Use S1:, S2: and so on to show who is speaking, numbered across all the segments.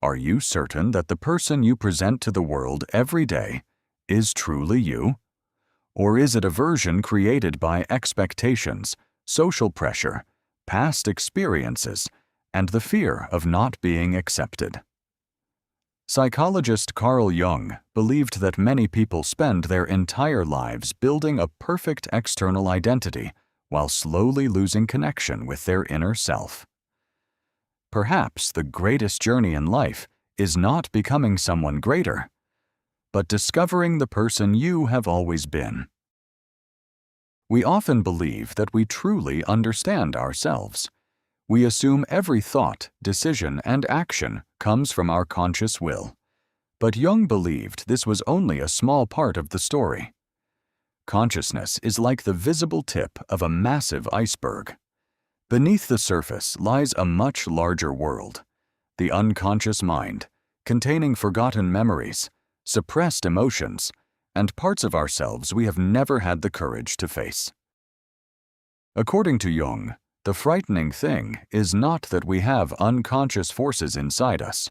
S1: Are you certain that the person you present to the world every day is truly you? Or is it a version created by expectations, social pressure, past experiences, and the fear of not being accepted? Psychologist Carl Jung believed that many people spend their entire lives building a perfect external identity while slowly losing connection with their inner self. Perhaps the greatest journey in life is not becoming someone greater, but discovering the person you have always been. We often believe that we truly understand ourselves. We assume every thought, decision, and action comes from our conscious will. But Jung believed this was only a small part of the story. Consciousness is like the visible tip of a massive iceberg. Beneath the surface lies a much larger world, the unconscious mind, containing forgotten memories, suppressed emotions, and parts of ourselves we have never had the courage to face. According to Jung, the frightening thing is not that we have unconscious forces inside us.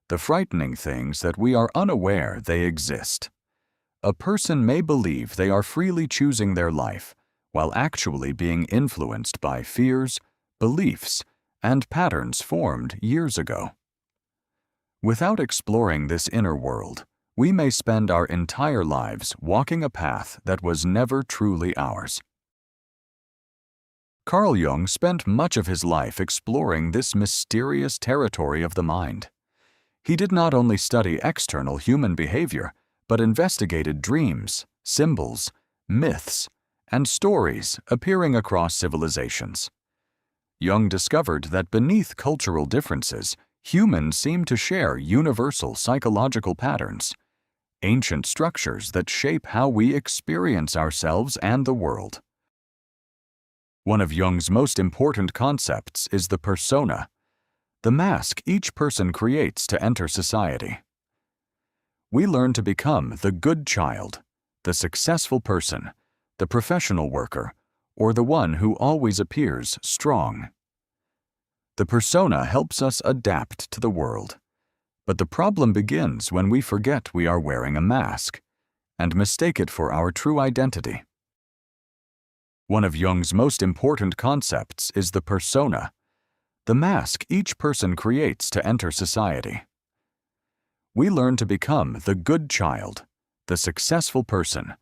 S1: The frightening thing is that we are unaware they exist. A person may believe they are freely choosing their life, while actually being influenced by fears, beliefs, and patterns formed years ago. Without exploring this inner world, we may spend our entire lives walking a path that was never truly ours. Carl Jung spent much of his life exploring this mysterious territory of the mind. He did not only study external human behavior, but investigated dreams, symbols, myths, and stories appearing across civilizations. Jung discovered that beneath cultural differences, humans seem to share universal psychological patterns, ancient structures that shape how we experience ourselves and the world. One of Jung's most important concepts is the persona, the mask each person creates to enter society. We learn to become the good child, the successful person, the professional worker, or the one who always appears strong. The persona helps us adapt to the world, but the problem begins when we forget we are wearing a mask and mistake it for our true identity. One of Jung's most important concepts is the persona, the mask each person creates to enter society. We learn to become the good child, the successful person,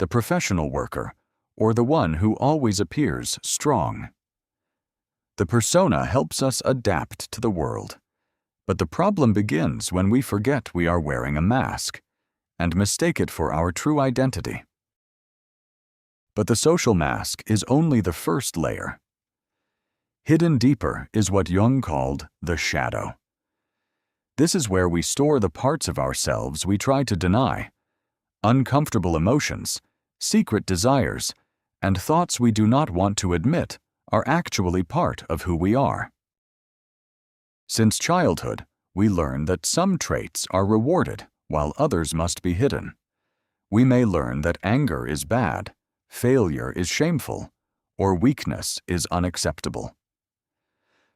S1: the professional worker, or the one who always appears strong. The persona helps us adapt to the world, but the problem begins when we forget we are wearing a mask and mistake it for our true identity. But the social mask is only the first layer. Hidden deeper is what Jung called the shadow. This is where we store the parts of ourselves we try to deny, uncomfortable emotions, secret desires, and thoughts we do not want to admit are actually part of who we are. Since childhood, we learn that some traits are rewarded while others must be hidden. We may learn that anger is bad, failure is shameful, or weakness is unacceptable.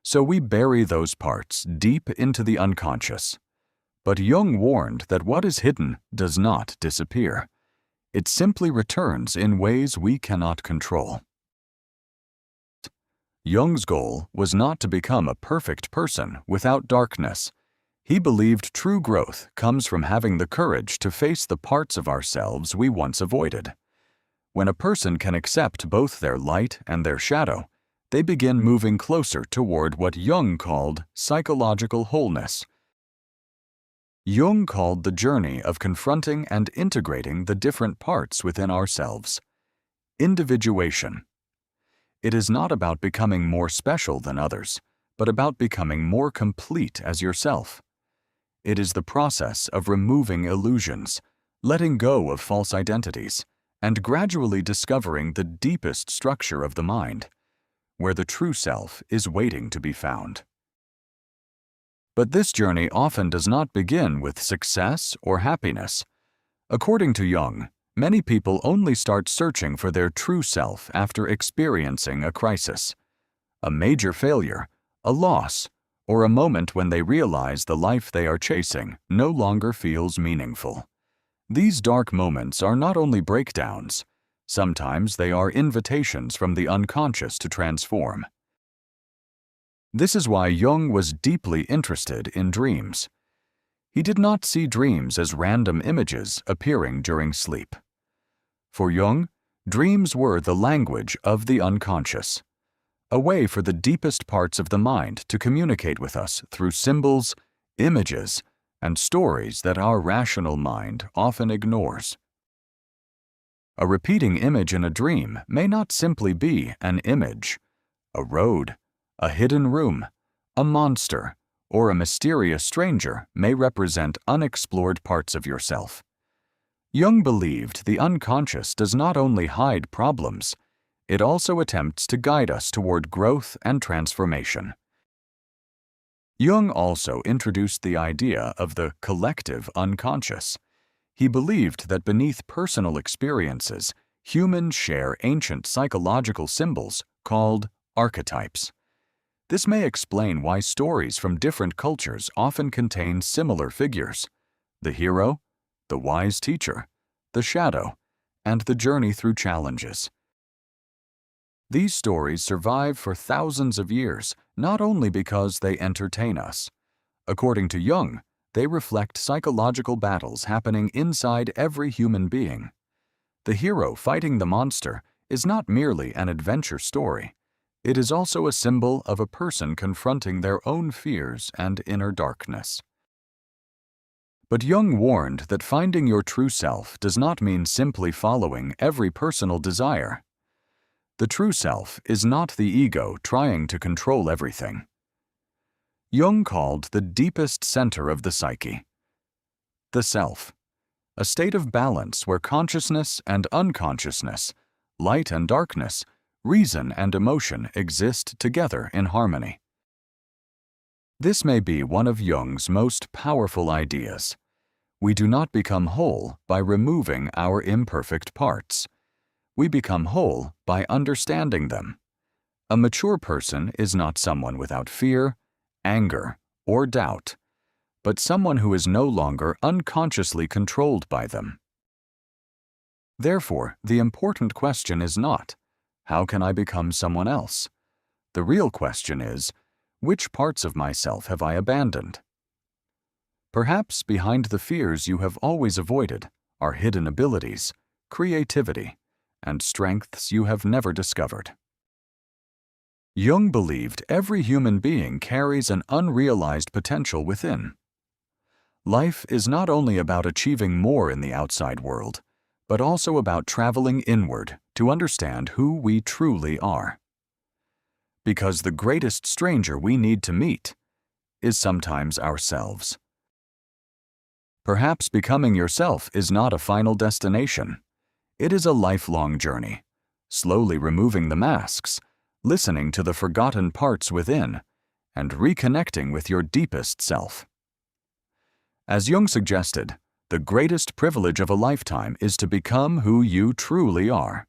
S1: So we bury those parts deep into the unconscious. But Jung warned that what is hidden does not disappear. It simply returns in ways we cannot control. Jung's goal was not to become a perfect person without darkness. He believed true growth comes from having the courage to face the parts of ourselves we once avoided. When a person can accept both their light and their shadow, they begin moving closer toward what Jung called psychological wholeness. Jung called the journey of confronting and integrating the different parts within ourselves individuation. It is not about becoming more special than others, but about becoming more complete as yourself. It is the process of removing illusions, letting go of false identities, and gradually discovering the deepest structure of the mind, where the true self is waiting to be found. But this journey often does not begin with success or happiness. According to Jung, many people only start searching for their true self after experiencing a crisis, a major failure, a loss, or a moment when they realize the life they are chasing no longer feels meaningful. These dark moments are not only breakdowns, sometimes they are invitations from the unconscious to transform. This is why Jung was deeply interested in dreams. He did not see dreams as random images appearing during sleep. For Jung, dreams were the language of the unconscious, a way for the deepest parts of the mind to communicate with us through symbols, images, and stories that our rational mind often ignores. A repeating image in a dream may not simply be an image. A road, a hidden room, a monster, or a mysterious stranger may represent unexplored parts of yourself. Jung believed the unconscious does not only hide problems, it also attempts to guide us toward growth and transformation. Jung also introduced the idea of the collective unconscious. He believed that beneath personal experiences, humans share ancient psychological symbols called archetypes. This may explain why stories from different cultures often contain similar figures: the hero, the wise teacher, the shadow, and the journey through challenges. These stories survive for thousands of years, not only because they entertain us. According to Jung, they reflect psychological battles happening inside every human being. The hero fighting the monster is not merely an adventure story. It is also a symbol of a person confronting their own fears and inner darkness. But Jung warned that finding your true self does not mean simply following every personal desire. The true self is not the ego trying to control everything. Jung called the deepest center of the psyche the self, a state of balance where consciousness and unconsciousness, light and darkness, reason and emotion exist together in harmony. This may be one of Jung's most powerful ideas. We do not become whole by removing our imperfect parts. We become whole by understanding them. A mature person is not someone without fear, anger, or doubt, but someone who is no longer unconsciously controlled by them. Therefore, the important question is not, how can I become someone else? The real question is, which parts of myself have I abandoned? Perhaps behind the fears you have always avoided are hidden abilities, creativity, and strengths you have never discovered. Jung believed every human being carries an unrealized potential within. Life is not only about achieving more in the outside world, but also about traveling inward to understand who we truly are. Because the greatest stranger we need to meet is sometimes ourselves. Perhaps becoming yourself is not a final destination. It is a lifelong journey, slowly removing the masks, listening to the forgotten parts within, and reconnecting with your deepest self. As Jung suggested, the greatest privilege of a lifetime is to become who you truly are.